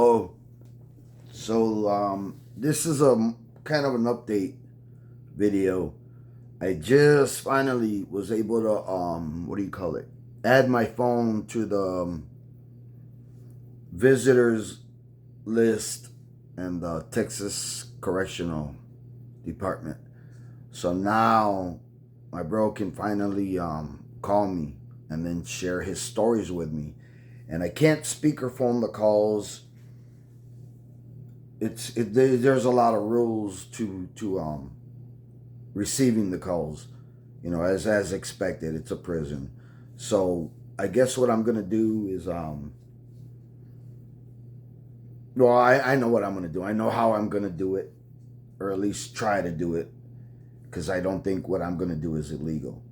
Hello. This is a kind of an update video. I just finally was able to what do you call it? Add my phone to the visitors list and the Texas Correctional Department. So now my bro can finally call me and then share his stories with me. And I can't speakerphone the calls. There's a lot of rules to receiving the calls, as expected. It's a prison. So I guess what I'm gonna do is I know what I'm gonna do. I know how I'm gonna do it, or at least try to do it, because I don't think what I'm gonna do is illegal.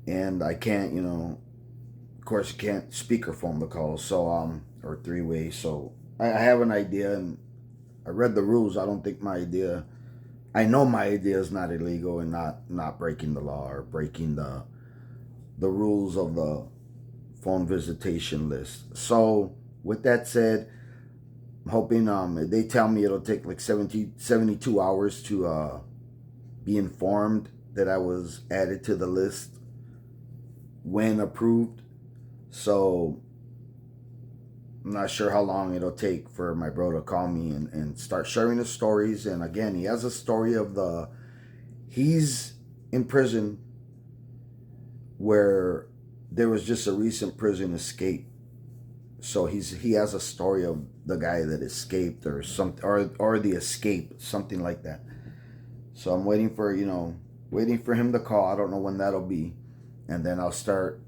And I can't, of course, you can't speakerphone the calls, so or three-way. So I have an idea, and I read the rules. I don't think my idea. I know my idea is not illegal and not breaking the law or breaking the rules of the phone visitation list. So with that said, I'm hoping they tell me it'll take like 72 hours to be informed that I was added to the list when approved. So I'm not sure how long it'll take for my bro to call me and start sharing his stories. And again, he has a story of he's in prison where there was just a recent prison escape. So he has a story of the guy that escaped or something, or the escape, something like that. So I'm waiting for him to call. I don't know when that'll be. And then I'll start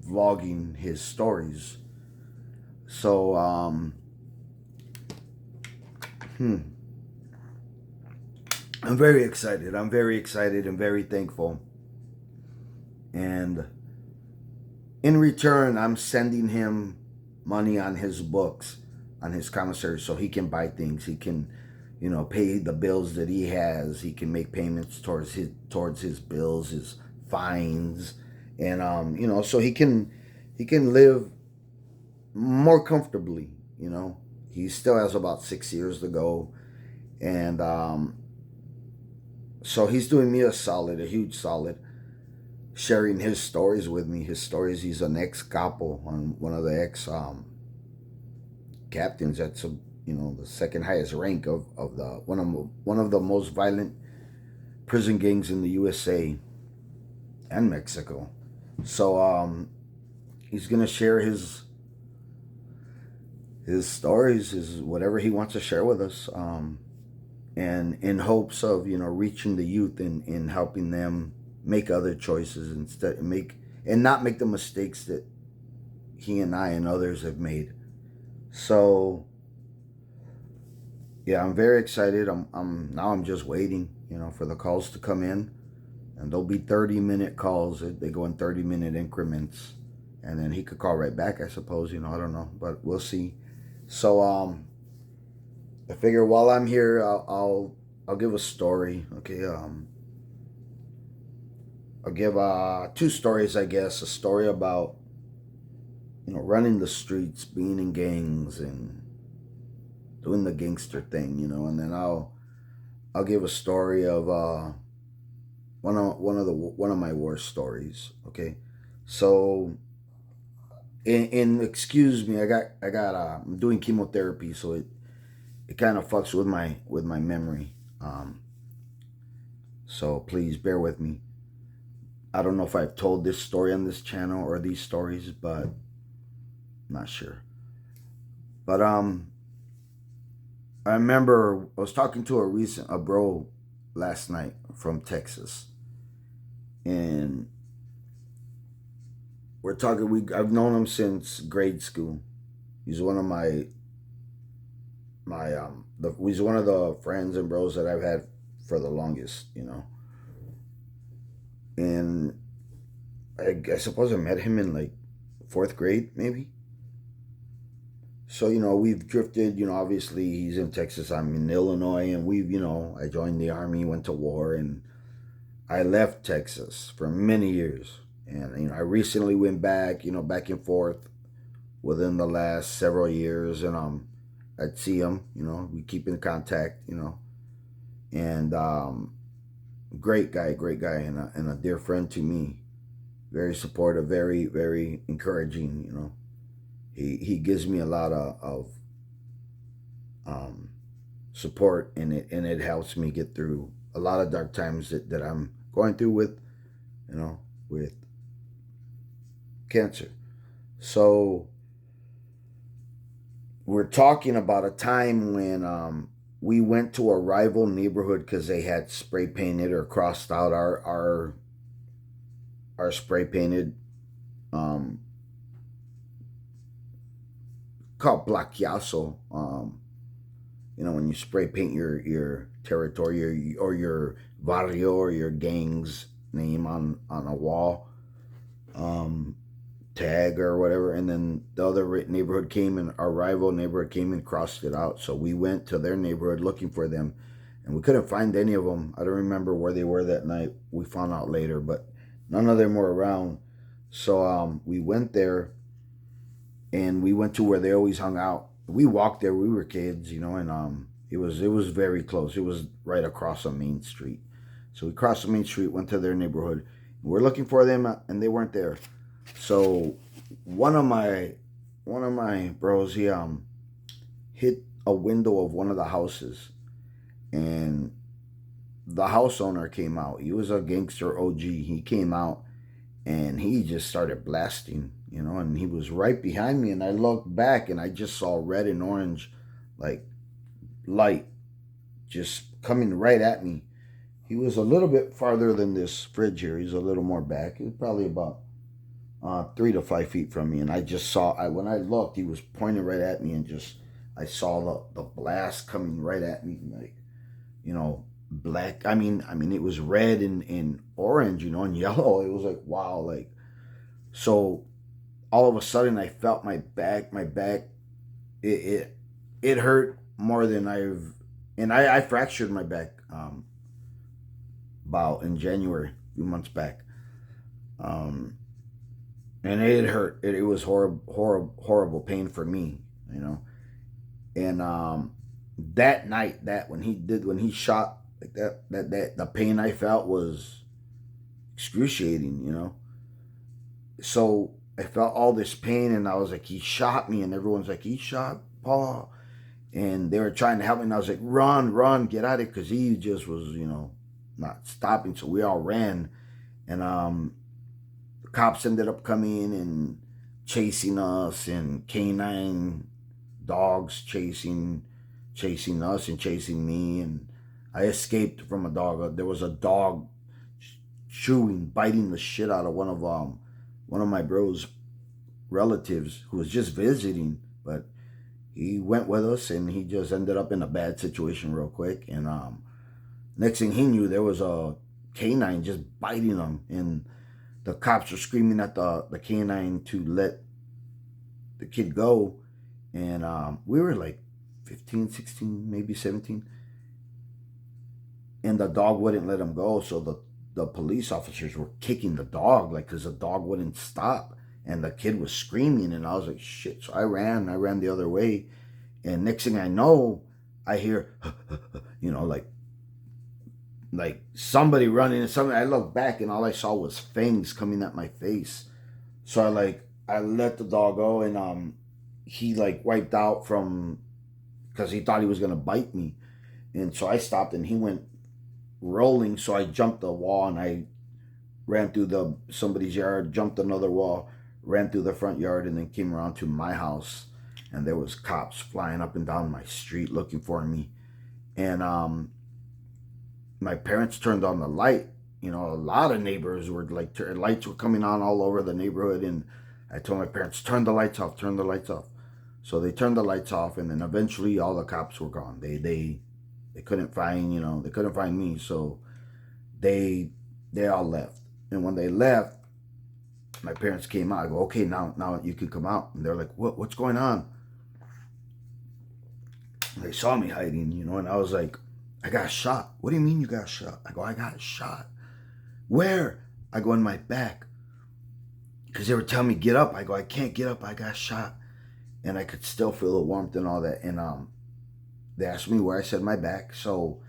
vlogging his stories. So, I'm very excited. I'm very excited and very thankful. And in return, I'm sending him money on his books, on his commissary, so he can buy things. He can, pay the bills that he has. He can make payments towards his bills, his fines, and so he can live more comfortably. He still has about 6 years to go, and so he's doing me a solid, a huge solid, sharing his stories with me. His stories. He's an ex-capo, on one of the ex captains. That's the second highest rank of the one of the most violent prison gangs in the USA and Mexico. So he's gonna share his stories, his whatever he wants to share with us, and in hopes of reaching the youth and helping them make other choices and not make the mistakes that he and I and others have made. So yeah, I'm very excited. I'm just waiting, for the calls to come in, and there'll be 30-minute calls. They go in 30-minute increments, and then he could call right back, I suppose. I don't know, but we'll see. So I figure while I'm here, I'll give a story. Okay, I'll give two stories, I guess. A story about running the streets, being in gangs, and doing the gangster thing, and then I'll give a story of one of my worst stories. Okay, so and excuse me, I'm doing chemotherapy, so it kind of fucks with my memory. So please bear with me. I don't know if I've told this story on this channel or these stories, but I'm not sure. But I remember I was talking to a bro last night from Texas, and we're talking. I've known him since grade school. He's one of he's one of the friends and bros that I've had for the longest, And I suppose I met him in like fourth grade, maybe. So we've drifted. Obviously he's in Texas, I'm in Illinois, and I joined the army, went to war, and I left Texas for many years, and I recently went back, back and forth within the last several years, and I'd see him. We keep in contact. And great guy, and a dear friend to me. Very supportive, very very encouraging. He gives me a lot of um, support, and it helps me get through a lot of dark times that I'm going through with cancer. So we're talking about a time when we went to a rival neighborhood because they had spray painted or crossed out our spray painted, um, called Blackiazo. When you spray paint your territory, or your barrio, or your gang's name on a wall, um, tag or whatever. And then the other neighborhood came, and our rival neighborhood came and crossed it out. So we went to their neighborhood looking for them, and we couldn't find any of them. I don't remember where they were that night. We found out later, but none of them were around. So we went there, and we went to where they always hung out. We walked there. We were kids, and it was very close. It was right across a main street. So we crossed the main street, went to their neighborhood. We're looking for them, and they weren't there. So one of my bros, he hit a window of one of the houses, and the house owner came out. He was a gangster OG. He came out, and he just started blasting, and he was right behind me, and I looked back, and I just saw red and orange, like, light just coming right at me. He was a little bit farther than this fridge here. He's a little more back. He was probably about 3 to 5 feet from me, and I just saw. When I looked, he was pointing right at me, and just I saw the blast coming right at me, like, black. I mean, it was red and orange, and yellow. It was like, wow, like. So all of a sudden, I felt my back. It hurt more than and I fractured my back, about in January, a few months back. Um, and it hurt. It was horrible pain for me, And that night, when he shot like that the pain I felt was excruciating. So I felt all this pain, and I was like, he shot me, and everyone's like, he shot Paul, and they were trying to help me, and I was like, run, get out of it, because he just was, not stopping. So we all ran, and the cops ended up coming and chasing us, and canine dogs chasing us and chasing me, and I escaped from a dog. There was a dog biting the shit out of one of my bro's relatives who was just visiting, but he went with us, and he just ended up in a bad situation real quick. And next thing he knew, there was a canine just biting him, and the cops were screaming at the canine to let the kid go. And we were like 15, 16, maybe 17, and the dog wouldn't let him go. So the police officers were kicking the dog, like, because the dog wouldn't stop, and the kid was screaming, and I was like, shit. So I ran the other way, and next thing I know, I hear like somebody running, and something. I looked back, and all I saw was fangs coming at my face. So I let the dog go, and he like wiped out from, because he thought he was gonna bite me, and so I stopped, and he went rolling. So I jumped the wall, and I ran through somebody's yard, jumped another wall, ran through the front yard, and then came around to my house, and there was cops flying up and down my street looking for me. And my parents turned on the light. A lot of neighbors were like, lights were coming on all over the neighborhood, and I told my parents, turn the lights off. So they turned the lights off, and then eventually all the cops were gone. They couldn't find, they couldn't find me, so they all left. And when they left, my parents came out. I go, okay, now you can come out. And they're like, what's going on? And they saw me hiding, and I was like, I got shot. What do you mean you got shot? I go, I got shot. Where? I go, in my back. Because they were telling me, get up. I go, I can't get up. I got shot. and I could still feel the warmth and all that. And they asked me where. I said my back. So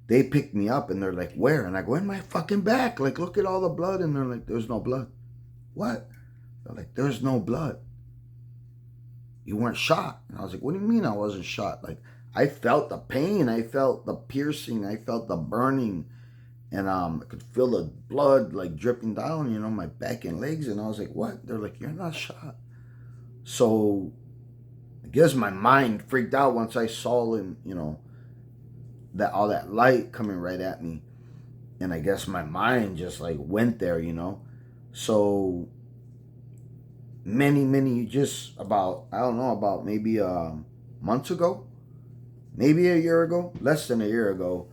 they picked me up and they're like, where? And I go, in my fucking back. Like, look at all the blood. And they're like, there's no blood. What? They're like, there's no blood. You weren't shot. And I was like, what do you mean I wasn't shot? Like, I felt the pain. I felt the piercing. I felt the burning. And I could feel the blood like dripping down, my back and legs. And I was like, what? They're like, you're not shot. So I guess my mind freaked out once I saw him, that all that light coming right at me. And I guess my mind just like went there, So just about, I don't know, about maybe months ago, maybe a year ago, less than a year ago,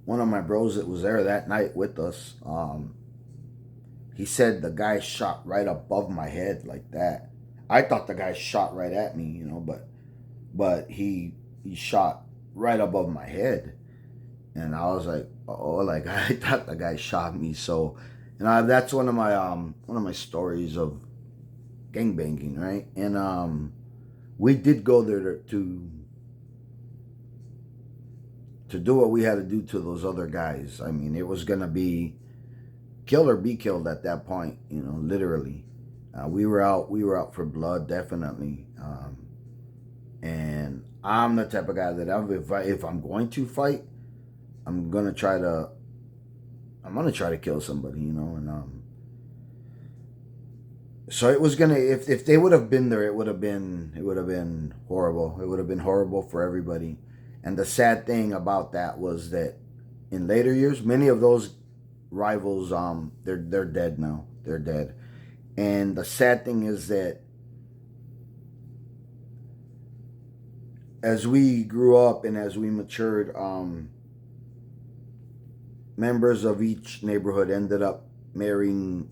one of my bros that was there that night with us, he said the guy shot right above my head like that. I thought the guy shot right at me, but he shot right above my head. And I was like, oh, like I thought the guy shot me. So, that's one of my stories of gangbanging, right? And we did go there to do what we had to do to those other guys. I mean, it was gonna be kill or be killed at that point, literally. We were out for blood, definitely. And I'm the type of guy that if I'm going to fight, I'm gonna try to kill somebody, and so it was gonna, if they would have been there, it would have been horrible. It would have been horrible for everybody. And the sad thing about that was that in later years, many of those rivals, they're dead now. They're dead. And the sad thing is that as we grew up and as we matured, members of each neighborhood ended up marrying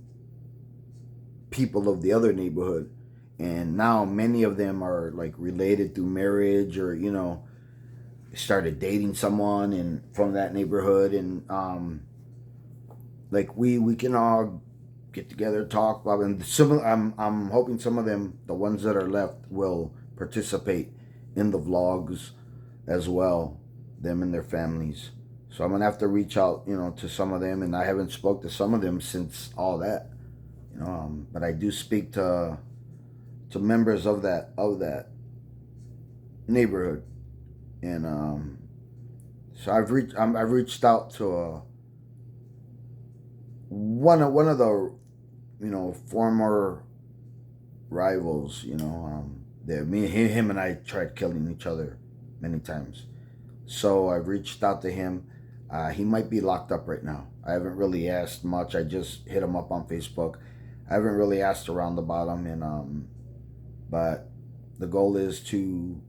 people of the other neighborhood. And now many of them are like related through marriage, or started dating someone and from that neighborhood. And like we can all get together, talk, blah, blah. And I'm hoping some of them, the ones that are left, will participate in the vlogs as well, them and their families. So I'm gonna have to reach out, to some of them, and I haven't spoke to some of them since all that, but I do speak to members of that neighborhood. And so I've reached out to one of the former rivals. Him and I tried killing each other many times. So I've reached out to him. He might be locked up right now. I haven't really asked much. I just hit him up on Facebook. I haven't really asked around about him, and but the goal is to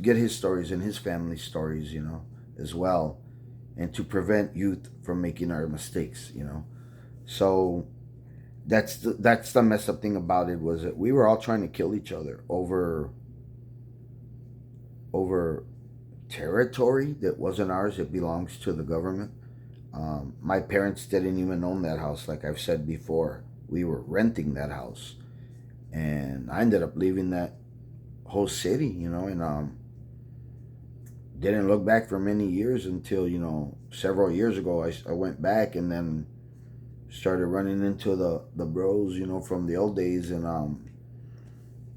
get his stories and his family's stories, as well, and to prevent youth from making our mistakes, So that's the messed up thing about it, was that we were all trying to kill each other over territory that wasn't ours. It belongs to the government. My parents didn't even own that house. Like I've said before, we were renting that house, and I ended up leaving that whole city, and didn't look back for many years until, several years ago, I went back and then started running into the bros, from the old days. And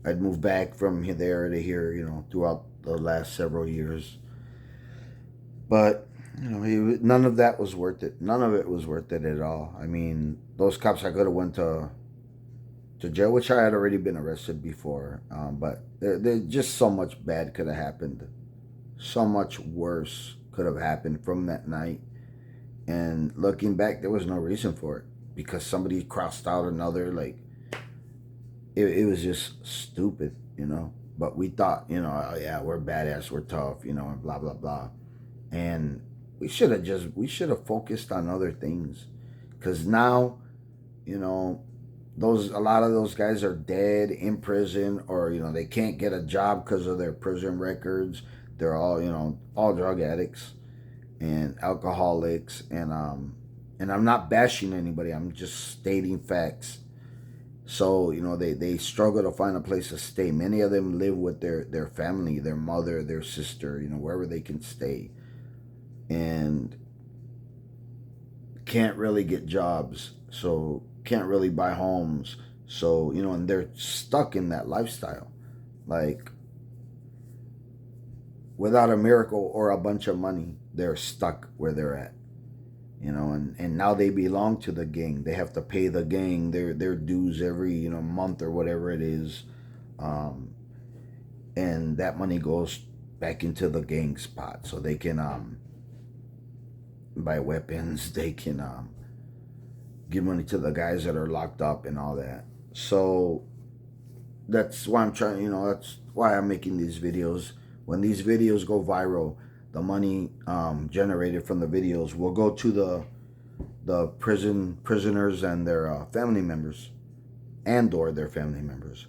I'd moved back from there to here, throughout the last several years. But, none of that was worth it. None of it was worth it at all. I mean, those cops, I could have went to jail, which I had already been arrested before. But there just so much bad could have happened. So much worse could have happened from that night. And looking back, there was no reason for it, because somebody crossed out another. Like, it was just stupid, But we thought, oh yeah, we're badass, we're tough, and blah, blah, blah. And we should have focused on other things. Because now, a lot of those guys are dead, in prison, or they can't get a job because of their prison records. They're all all drug addicts and alcoholics, and I'm not bashing anybody. I'm just stating facts. So, you know, they struggle to find a place to stay. Many of them live with their family, their mother, their sister, you know, wherever they can stay. And can't really get jobs. So can't really buy homes. So, you know, and they're stuck in that lifestyle. Like, without a miracle or a bunch of money, they're stuck where they're at. You know, and now they belong to the gang. They have to pay the gang their dues every, you know, month or whatever it is. Um, and that money goes back into the gang's pot, so they can buy weapons. They can give money to the guys that are locked up and all that. So that's why I'm trying, you know, that's why I'm making these videos. When these videos go viral, the money generated from the videos will go to the prisoners and their family members, or their family members.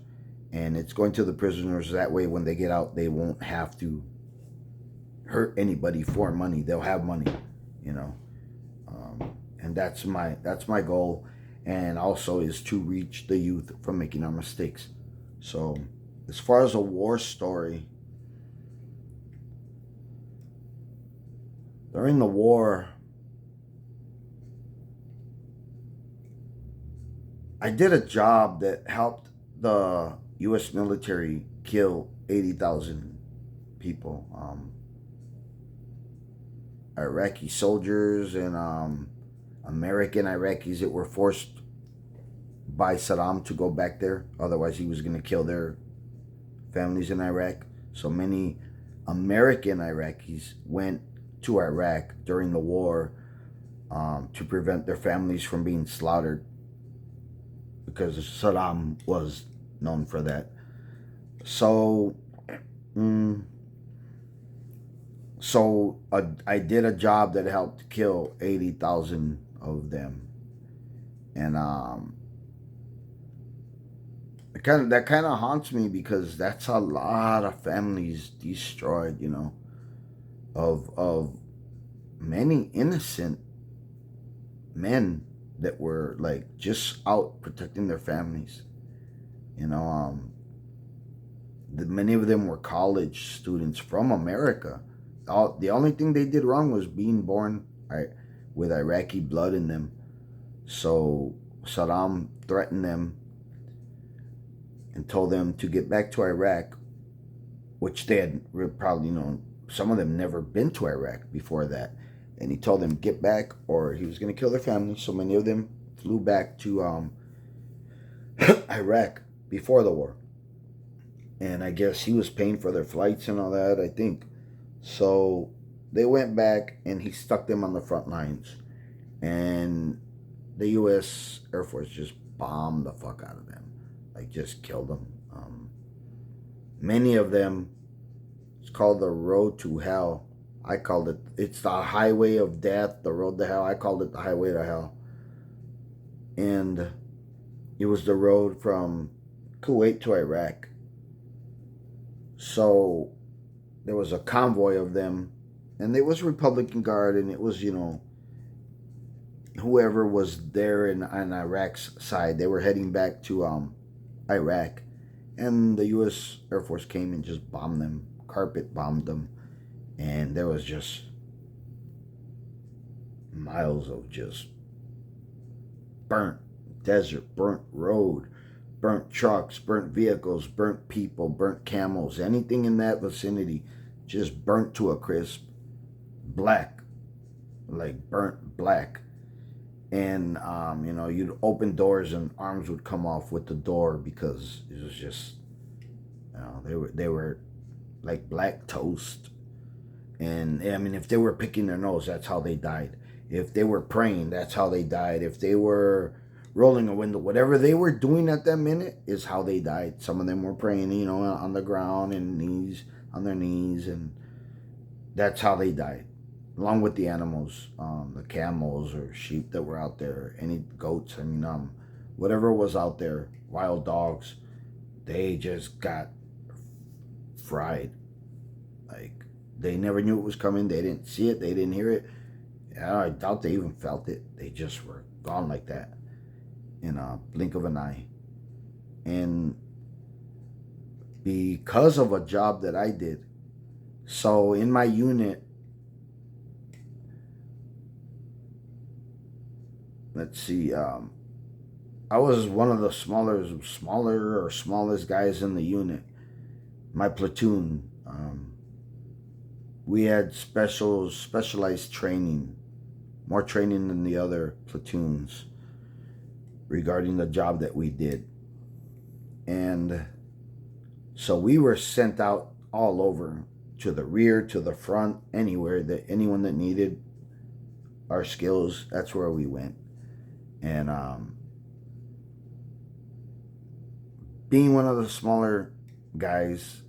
And it's going to the prisoners. That way, when they get out, they won't have to hurt anybody for money. They'll have money, you know. And that's my goal. And also is to reach the youth from making our mistakes. So as far as a war story, during the war, I did a job that helped the U.S. military kill 80,000 people. Iraqi soldiers and American Iraqis that were forced by Saddam to go back there. Otherwise, he was going to kill their families in Iraq. So many American Iraqis went to Iraq during the war to prevent their families from being slaughtered, because Saddam was known for that. So, I did a job that helped kill 80,000 of them, and that kind of haunts me, because that's a lot of families destroyed, you know, of many innocent men that were like just out protecting their families. You know, many of them were college students from America. The only thing they did wrong was being born with Iraqi blood in them. So Saddam threatened them and told them to get back to Iraq, which they had probably, you know, some of them never been to Iraq before that. And he told them get back or he was going to kill their families. So many of them flew back to Iraq before the war. And I guess he was paying for their flights and all that, I think. So they went back and he stuck them on the front lines. And the U.S. Air Force just bombed the fuck out of them. Like, just killed them. Many of them, it's called the road to hell. I called it, it's the highway of death, the road to hell. I called it the highway to hell. And it was the road from Kuwait to Iraq. So there was a convoy of them, and it was Republican Guard, and it was, you know, whoever was there on Iraq's side. They were heading back to Iraq, and the U.S. Air Force came and just bombed them, carpet bombed them, and there was just miles of just burnt desert, burnt road, burnt trucks, burnt vehicles, burnt people, burnt camels, anything in that vicinity just burnt to a crisp, black, like burnt black. And you know, you'd open doors and arms would come off with the door, because it was just, you know, they were like black toast. And I mean, if they were picking their nose, that's how they died. If they were praying, that's how they died. If they were rolling a window, whatever they were doing at that minute is how they died. Some of them were praying, you know, on the ground and on their knees, and that's how they died. Along with the animals, the camels or sheep that were out there, any goats, I mean, whatever was out there, wild dogs, they just got fried. Like, they never knew it was coming. They didn't see it. They didn't hear it. I doubt they even felt it. They just were gone like that in a blink of an eye. and because of a job that I did. So in my unit, let's see, I was one of the smaller or smallest guys in the unit. My platoon, we had specialized training, more training than the other platoons regarding the job that we did. And so we were sent out all over, to the rear, to the front, anywhere that anyone that needed our skills, that's where we went. And being one of the smaller guys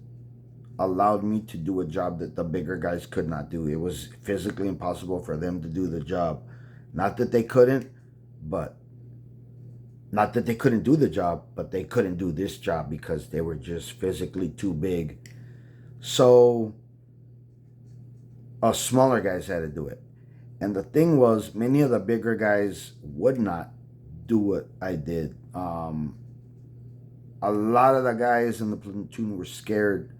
allowed me to do a job that the bigger guys could not do. It was physically impossible for them to do the job. Not that they couldn't, but not that they couldn't do the job, but they couldn't do this job because they were just physically too big. So us smaller guys had to do it. And the thing was, many of the bigger guys would not do what I did. A lot of the guys in the platoon were scared.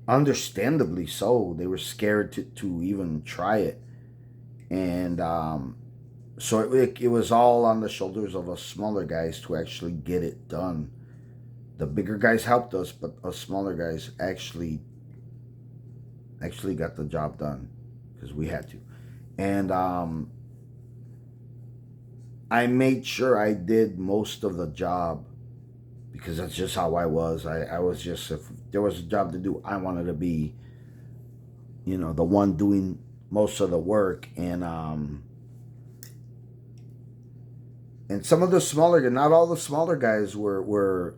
Understandably so. They were scared to even try it. And so it was all on the shoulders of us smaller guys to actually get it done. The bigger guys helped us, but us smaller guys actually got the job done because we had to. And I made sure I did most of the job because that's just how I was. I was just, if there was a job to do, I wanted to be, the one doing most of the work. And some of the smaller, not all the smaller guys were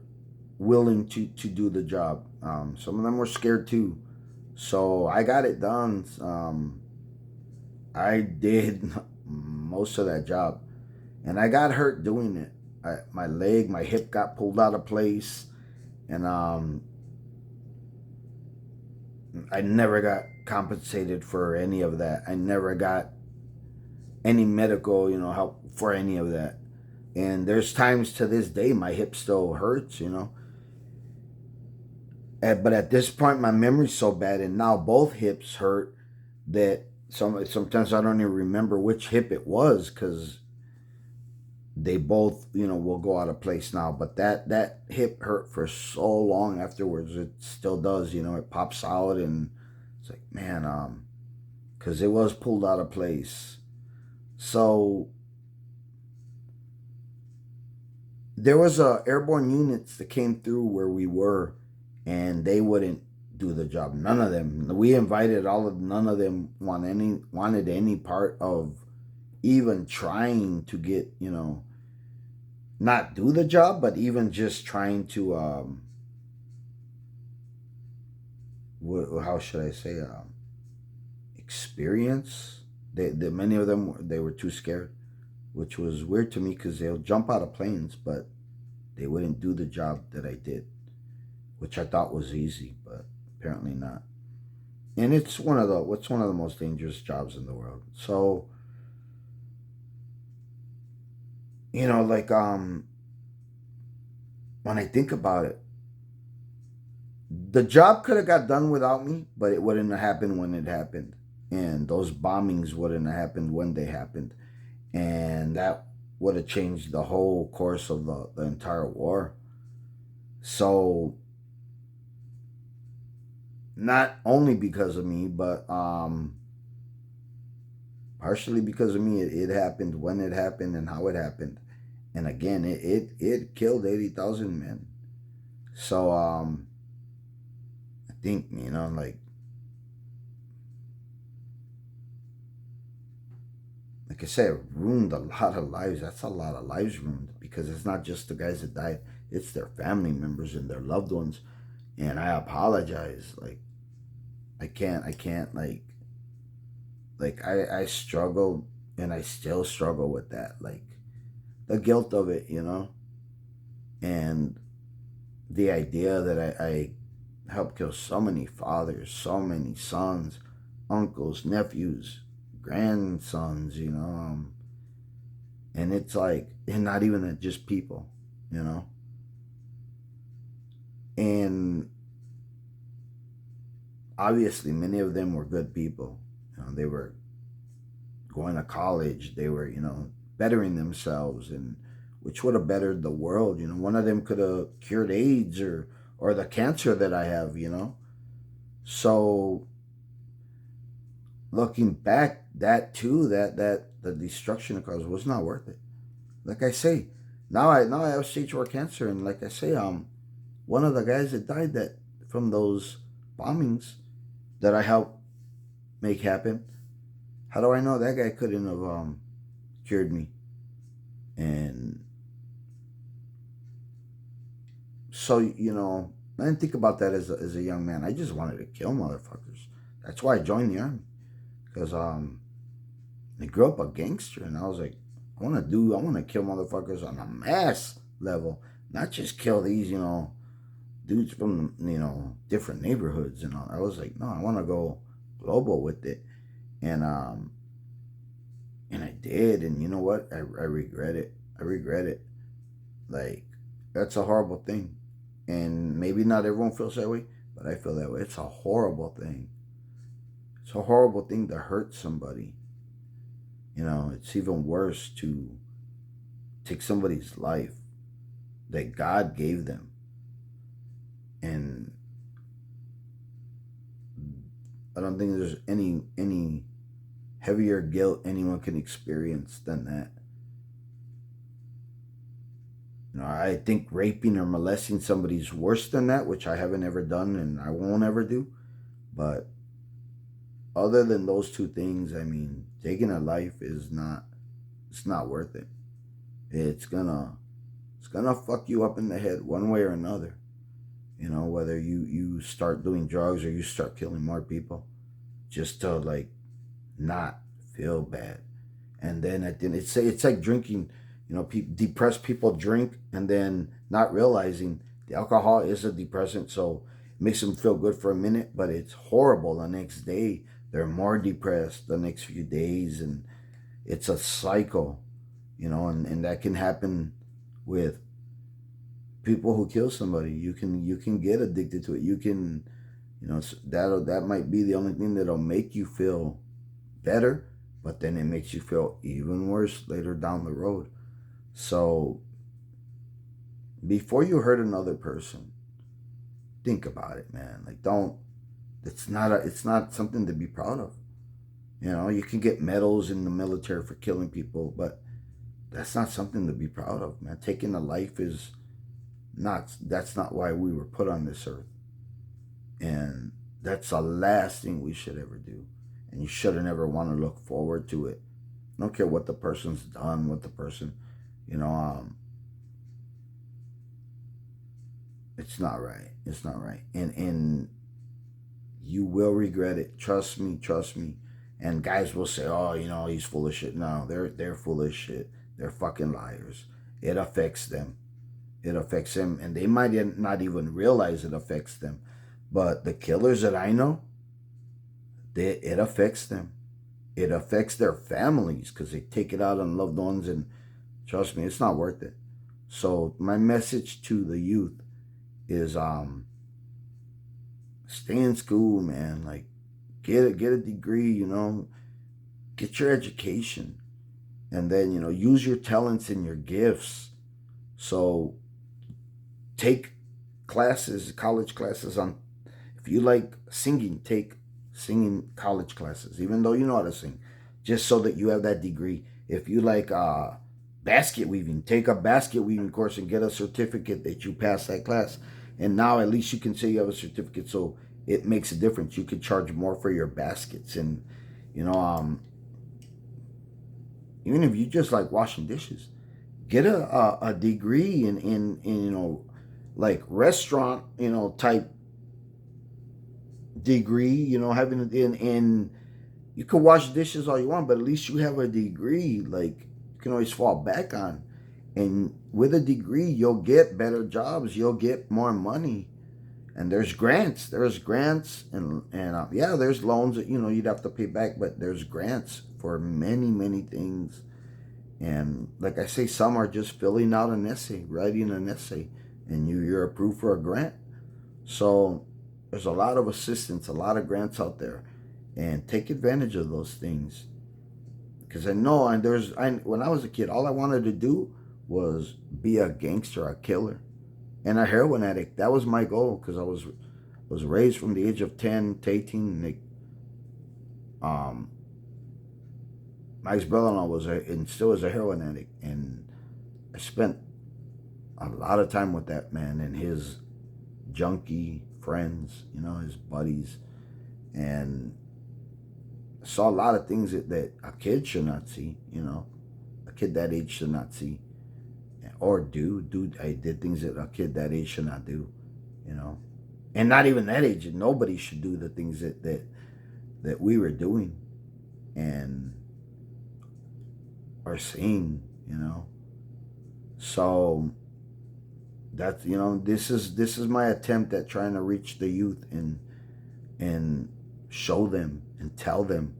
willing to do the job. Some of them were scared too. So I got it done. I did most of that job. And I got hurt doing it. My hip got pulled out of place. And I never got compensated for any of that. I never got any medical, help for any of that. And there's times to this day my hip still hurts, But at this point, my memory's so bad, and now both hips hurt that sometimes I don't even remember which hip it was because they both, will go out of place now. But that hip hurt for so long afterwards. It still does, it pops out, and it's like, man, because it was pulled out of place. So there was airborne units that came through where we were, and they wouldn't do the job. None of them. We invited none of them wanted any part of even trying to get, not do the job, but even just trying to, how should I say, experience. Many of them, they were too scared, which was weird to me because they'll jump out of planes, but they wouldn't do the job that I did, which I thought was easy, but apparently not. And it's one of the most dangerous jobs in the world. So, like when I think about it, the job could have got done without me, but it wouldn't have happened when it happened. And those bombings wouldn't have happened when they happened. And that would have changed the whole course of the entire war. So not only because of me, but partially because of me, it happened when it happened and how it happened. And again, it killed 80,000 men. So I think, like I said, it ruined a lot of lives. That's a lot of lives ruined because it's not just the guys that died, it's their family members and their loved ones. And I apologize. Like, I can't, I struggled and I still struggle with that. Like, the guilt of it, and the idea that I helped kill so many fathers, so many sons, uncles, nephews, grandsons, and it's like, and not even just people, And obviously, many of them were good people. They were going to college. They were, bettering themselves, and which would have bettered the world. One of them could have cured AIDS or the cancer that I have. So looking back, that the destruction it caused was not worth it. Like I say, now I have stage 4 cancer, and like I say, one of the guys that died that from those bombings that I helped make happen. How do I know that guy couldn't have cured me? And so I didn't think about that as a young man. I just wanted to kill motherfuckers. That's why I joined the army, because I grew up a gangster, and I was like, I want to kill motherfuckers on a mass level, not just kill these dudes from different neighborhoods and all. I was like, no, I want to go global with it, and I did, and you know what? I regret it. I regret it. Like, that's a horrible thing, and maybe not everyone feels that way, but I feel that way. It's a horrible thing. It's a horrible thing to hurt somebody. It's even worse to take somebody's life that God gave them. And I don't think there's any heavier guilt anyone can experience than that. I think raping or molesting somebody's worse than that, which I haven't ever done and I won't ever do. But other than those two things, I mean, taking a life it's not worth it. It's gonna fuck you up in the head one way or another. Whether you start doing drugs or you start killing more people just to like not feel bad. And then at the end, it's like drinking. Depressed people drink and then not realizing the alcohol is a depressant, so it makes them feel good for a minute, but it's horrible the next day. They're more depressed the next few days, and it's a cycle, and that can happen with people who kill somebody. You can get addicted to it. You can, that might be the only thing that'll make you feel better, but then it makes you feel even worse later down the road. So before you hurt another person, think about it, man. Like, don't. It's not something to be proud of. You can get medals in the military for killing people, but that's not something to be proud of, man. Taking a life is not. That's not why we were put on this earth, and that's the last thing we should ever do. And you shouldn't ever want to look forward to it. I don't care what the person's done, what the person, it's not right. It's not right. And you will regret it. Trust me. And guys will say, "Oh, he's full of shit." No, they're full of shit. They're fucking liars. It affects them. It affects them, and they might not even realize it affects them. But the killers that I know, it affects them. It affects their families because they take it out on loved ones, and trust me, it's not worth it. So my message to the youth is stay in school, man. Like, get a degree, get your education, and then use your talents and your gifts. So take college classes on. If you like singing, take singing college classes, even though you know how to sing, just so that you have that degree. If you like basket weaving, take a basket weaving course and get a certificate that you passed that class. And now at least you can say you have a certificate, so it makes a difference. You could charge more for your baskets, and even if you just like washing dishes, get a degree in like restaurant type degree. Having it in you can wash dishes all you want, but at least you have a degree. Like, you can always fall back on. And with a degree, you'll get better jobs. You'll get more money. And there's grants. And yeah, there's loans that you'd have to pay back, but there's grants for many things. And like I say, some are just filling out an essay, writing an essay, and you're approved for a grant. So there's a lot of assistance, a lot of grants out there, and take advantage of those things. Because I know, and when I was a kid, all I wanted to do was be a gangster, a killer, and a heroin addict. That was my goal. Because I was raised from the age of 10 to 18. Like, um, my ex brother-in-law and still is a heroin addict, and I spent a lot of time with that man and his junkie friends, his buddies, and saw a lot of things that a kid should not see, a kid that age should not see or do. I did things that a kid that age should not do, and not even that age. Nobody should do the things that we were doing and are seeing, So that's this is my attempt at trying to reach the youth and show them and tell them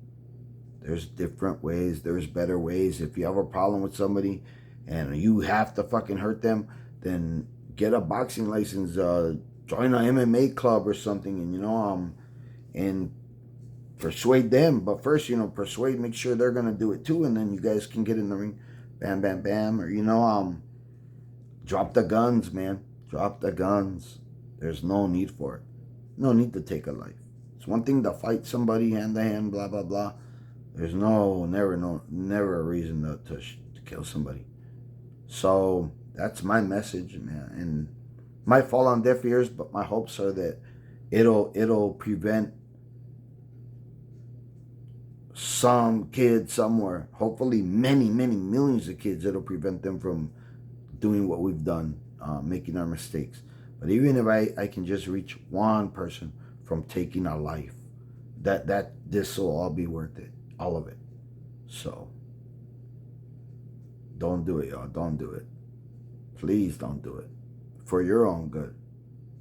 there's different ways, there's better ways. If you have a problem with somebody and you have to fucking hurt them, then get a boxing license, join an MMA club or something, and persuade them. But first, persuade, make sure they're gonna do it too, and then you guys can get in the ring, bam, bam, bam, or drop the guns, man. Drop the guns. There's no need for it. No need to take a life. It's one thing to fight somebody hand to hand, blah blah blah. There's never a reason to kill somebody. So that's my message, man. And might fall on deaf ears, but my hopes are that it'll prevent some kid somewhere, hopefully many, many millions of kids, it'll prevent them from doing what we've done, making our mistakes. But even if I can just reach one person from taking a life, that this will all be worth it, all of it. So don't do it, y'all. Don't do it. Please don't do it. For your own good.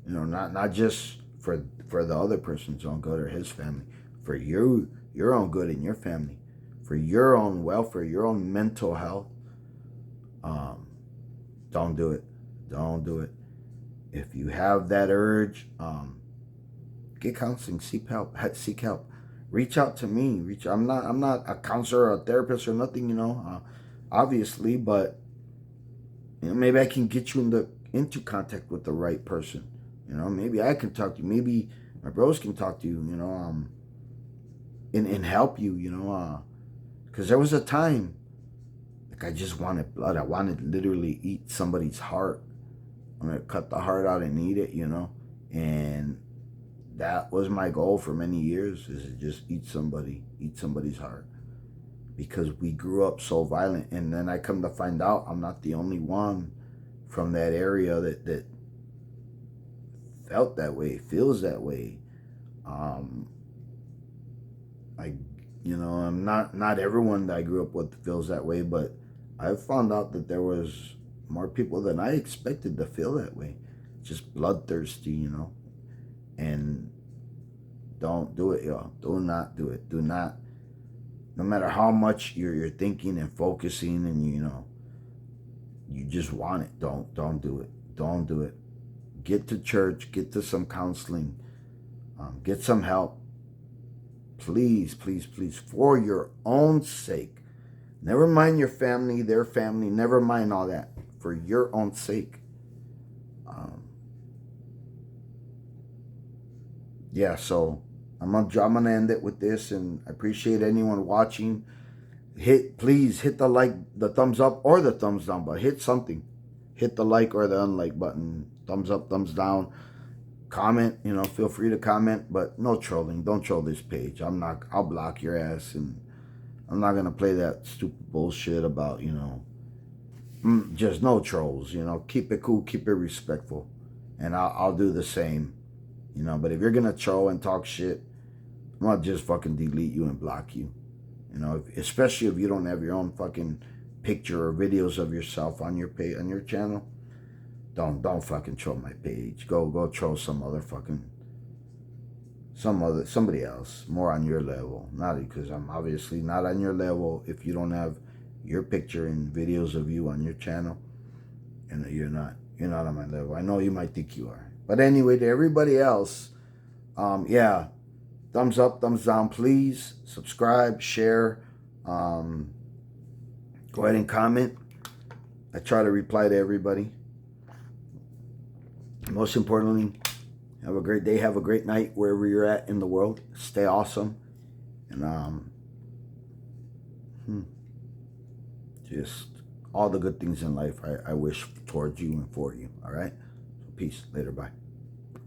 Not just for the other person's own good or his family. For your own good and your family. For your own welfare, your own mental health. Don't do it. Don't do it. If you have that urge, get counseling. Seek help. Seek help. Reach out to me. I'm not a counselor or a therapist or nothing. Obviously, but maybe I can get you into contact with the right person. Maybe I can talk to you. Maybe my bros can talk to you. And help you. Because there was a time. I just wanted blood. I wanted to literally eat somebody's heart. I'm going to cut the heart out and eat it, And that was my goal for many years, is to just eat somebody's heart. Because we grew up so violent. And then I come to find out I'm not the only one from that area that felt that way, feels that way. I'm not everyone that I grew up with feels that way, but I found out that there was more people than I expected to feel that way. Just bloodthirsty, And don't do it, y'all. Do not do it. Do not. No matter how much you're thinking and focusing and, you just want it. Don't do it. Don't do it. Get to church. Get to some counseling. Get some help. Please, please, please, for your own sake. Never mind your family, their family. Never mind all that. For your own sake. So I'm gonna end it with this, and I appreciate anyone watching. Please hit the thumbs up or the thumbs down, but hit something. Hit the like or the unlike button. Thumbs up, thumbs down. Comment, feel free to comment, but no trolling. Don't troll this page. I'll block your ass, and I'm not going to play that stupid bullshit about, just no trolls, keep it cool, keep it respectful, and I'll do the same, but if you're going to troll and talk shit, I'm going to just fucking delete you and block you, especially if you don't have your own fucking picture or videos of yourself on your page, on your channel. Don't fucking troll my page. Go troll somebody else more on your level. Not because I'm obviously not on your level. If you don't have your picture and videos of you on your channel, and you're not on my level. I know you might think you are, But anyway, to everybody else, yeah, thumbs up, thumbs down, please. Subscribe, share. Go ahead and comment. I try to reply to everybody. Most importantly, have a great day, have a great night wherever you're at in the world. Stay awesome. And just all the good things in life I wish towards you and for you. All right? So peace. Later. Bye.